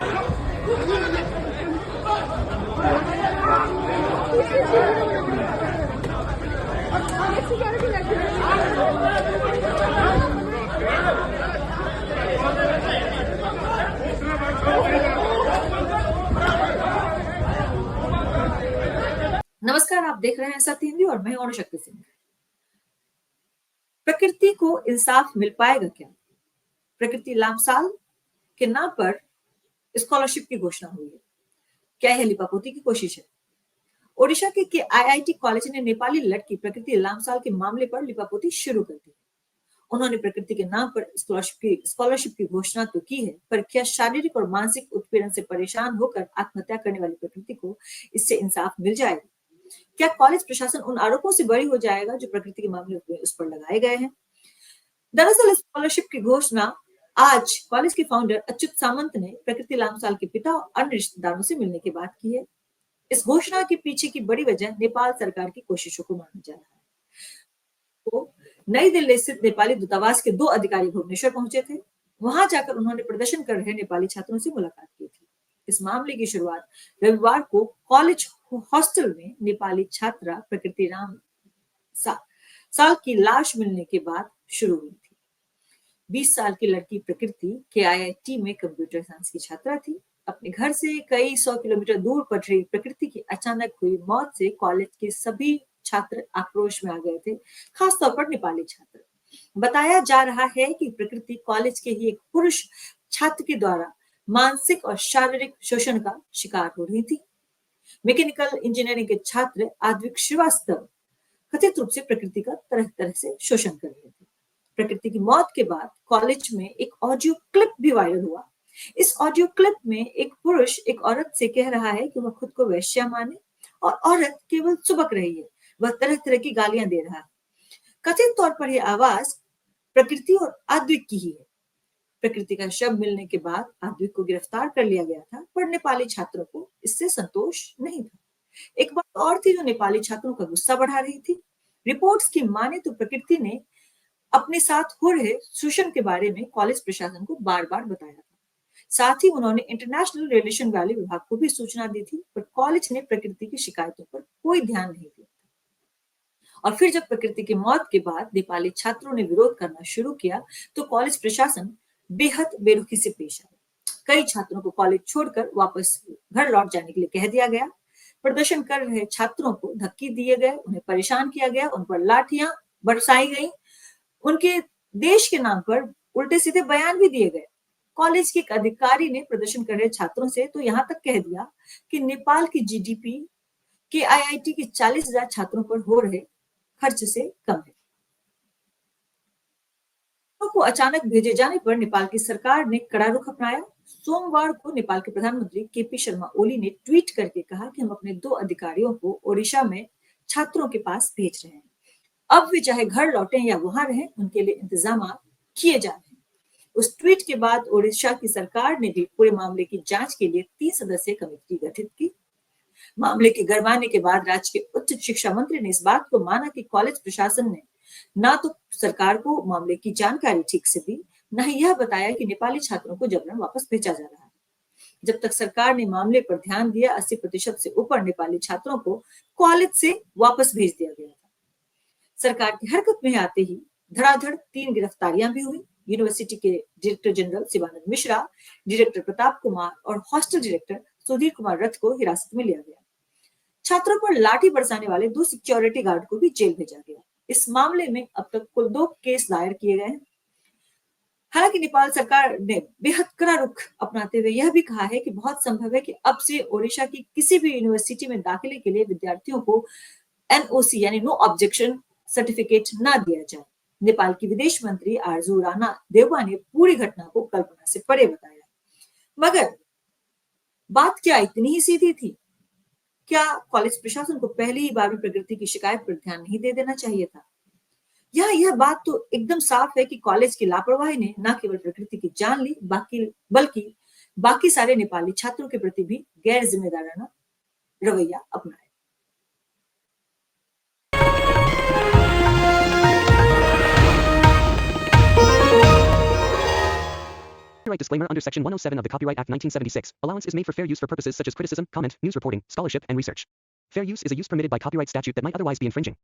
नमस्कार, आप देख रहे हैं सत्य हिंदी और मैं हूं शक्ति सिंह। प्रकृति को इंसाफ मिल पाएगा क्या? प्रकृति लामसाल के नाम पर स्कॉलरशिप की घोषणा हुई है। क्या यह लिपापोती की कोशिश है? ओडिशा के आईआईटी कॉलेज ने नेपाली लड़की प्रकृति लामसाल के मामले पर लिपापोती शुरू कर दी। उन्होंने प्रकृति के नाम पर स्कॉलरशिप की घोषणा तो की है, पर क्या शारीरिक और मानसिक उत्पीड़न से परेशान होकर आत्महत्या करने वाली प्रकृति को इससे इंसाफ मिल जाएगा? क्या कॉलेज प्रशासन उन आरोपों से बरी हो जाएगा जो प्रकृति के मामले में उस पर लगाए गए हैं? दरअसल स्कॉलरशिप की घोषणा आज कॉलेज के फाउंडर अच्युत सामंत ने प्रकृति लामसाल के पिता और अन्य रिश्तेदारों से मिलने के बाद की है। इस घोषणा के पीछे की बड़ी वजह नेपाल सरकार की कोशिशों को माना जा रहा है। तो नई दिल्ली स्थित नेपाली दूतावास के 2 अधिकारी भुवनेश्वर पहुंचे थे। वहां जाकर उन्होंने प्रदर्शन कर रहे नेपाली छात्रों से मुलाकात की थी। इस मामले की शुरुआत रविवार को कॉलेज हॉस्टल में नेपाली छात्रा प्रकृति राम साल की लाश मिलने के बाद शुरू हुई थी। 20 साल की लड़की प्रकृति के आईआईटी में कंप्यूटर साइंस की छात्रा थी। अपने घर से कई 100 किलोमीटर दूर पड़ रही प्रकृति की अचानक हुई मौत से कॉलेज के सभी छात्र आक्रोश में आ गए थे, खासतौर पर नेपाली छात्र। बताया जा रहा है कि प्रकृति कॉलेज के ही एक पुरुष छात्र के द्वारा मानसिक और शारीरिक शोषण का शिकार हो रही थी। मैकेनिकल इंजीनियरिंग के छात्र आद्विक श्रीवास्तव कथित रूप से प्रकृति का तरह तरह से शोषण कर रहे थे। प्रकृति की मौत के बाद कॉलेज में एक ऑडियो क्लिप भी वायरल हुआ। इस ऑडियो क्लिप में एक पुरुष एक औरत से कह रहा है कि वह खुद को वेश्या माने और औरत केवल चुबक रही है। वह तरह तरह की गालियां दे रहा है। कथित तौर पर यह आवाज प्रकृति और आद्विक की ही है। प्रकृति का शव मिलने के बाद आद्विक को गिरफ्तार कर लिया गया था, पर नेपाली छात्रों को इससे संतोष नहीं था। एक बात और थी जो नेपाली छात्रों का गुस्सा बढ़ा रही थी। रिपोर्ट्स की माने तो प्रकृति ने अपने साथ हो रहे शोषण के बारे में कॉलेज प्रशासन को बार-बार बताया था। साथ ही उन्होंने इंटरनेशनल रिलेशन वाले विभाग को भी सूचना दी थी, पर कॉलेज ने प्रकृति की शिकायतों पर कोई ध्यान नहीं दिया। और फिर जब प्रकृति की मौत के बाद नेपाली छात्रों ने विरोध करना शुरू किया, तो कॉलेज प्रशासन बेहद बेरुखी से पेश आया। कई छात्रों को कॉलेज छोड़कर वापस घर लौट जाने के लिए कह दिया गया। प्रदर्शन कर रहे छात्रों को धक्के दिए गए, उन्हें परेशान किया गया, उन पर लाठियां बरसाई गई, उनके देश के नाम पर उल्टे सीधे बयान भी दिए गए। कॉलेज के एक अधिकारी ने प्रदर्शन कर रहे छात्रों से तो यहाँ तक कह दिया कि नेपाल की जीडीपी के आईआईटी के 40,000 छात्रों पर हो रहे खर्च से कम है। को अचानक भेजे जाने पर नेपाल की सरकार ने कड़ा रुख अपनाया। सोमवार को नेपाल के प्रधानमंत्री केपी शर्मा ओली ने ट्वीट करके कहा कि हम अपने 2 अधिकारियों को ओडिशा में छात्रों के पास भेज रहे हैं। अब वे चाहे घर लौटें या वहां रहें, उनके लिए इंतजाम किए जा रहे हैं। उस ट्वीट के बाद ओडिशा की सरकार ने भी पूरे मामले की जांच के लिए 3 सदस्यीय कमेटी गठित की। मामले के गरमाने के बाद राज्य के उच्च शिक्षा मंत्री ने इस बात को माना कि कॉलेज प्रशासन ने ना तो सरकार को मामले की जानकारी ठीक से दी, न ही यह बताया कि नेपाली छात्रों को जबरन वापस भेजा जा रहा है। जब तक सरकार ने मामले पर ध्यान दिया, 80% से ऊपर नेपाली छात्रों को कॉलेज से वापस भेज दिया गया था। सरकार की हरकत में आते ही धड़ाधड़ 3 गिरफ्तारियां भी हुई। यूनिवर्सिटी के director general Shivanand Mishra, director Pratap Kumar और हॉस्टल डायरेक्टर सुधीर कुमार रथ को हिरासत में लिया गया। छात्रों पर लाठी बरसाने वाले 2 सिक्योरिटी गार्ड को भी जेल भेजा गया। इस मामले में अब तक कुल 2 केस दायर किए गए हैं। हालांकि नेपाल सरकार ने बेहद कड़ा रुख अपनाते हुए यह भी कहा है कि बहुत संभव है कि अब से ओडिशा की किसी भी यूनिवर्सिटी में दाखिले के लिए विद्यार्थियों को एनओसी यानी नो ऑब्जेक्शन सर्टिफिकेट ना दिया जाए। नेपाल की विदेश मंत्री आरजू राणा देवबा ने पूरी घटना को कल्पना से परे बताया। मगर बात क्या इतनी ही सीधी थी? क्या कॉलेज प्रशासन को पहली ही बार में प्रकृति की शिकायत पर ध्यान नहीं दे देना चाहिए था? यह बात तो एकदम साफ है कि कॉलेज की लापरवाही ने न केवल प्रकृति की जान ली, बल्कि बाकी सारे नेपाली छात्रों के प्रति भी गैर जिम्मेदाराना रवैया अपनाया। Copyright disclaimer. Under Section 107 of the Copyright Act 1976, allowance is made for fair use for purposes such as criticism, comment, news reporting, scholarship, and research. Fair use is a use permitted by copyright statute that might otherwise be infringing.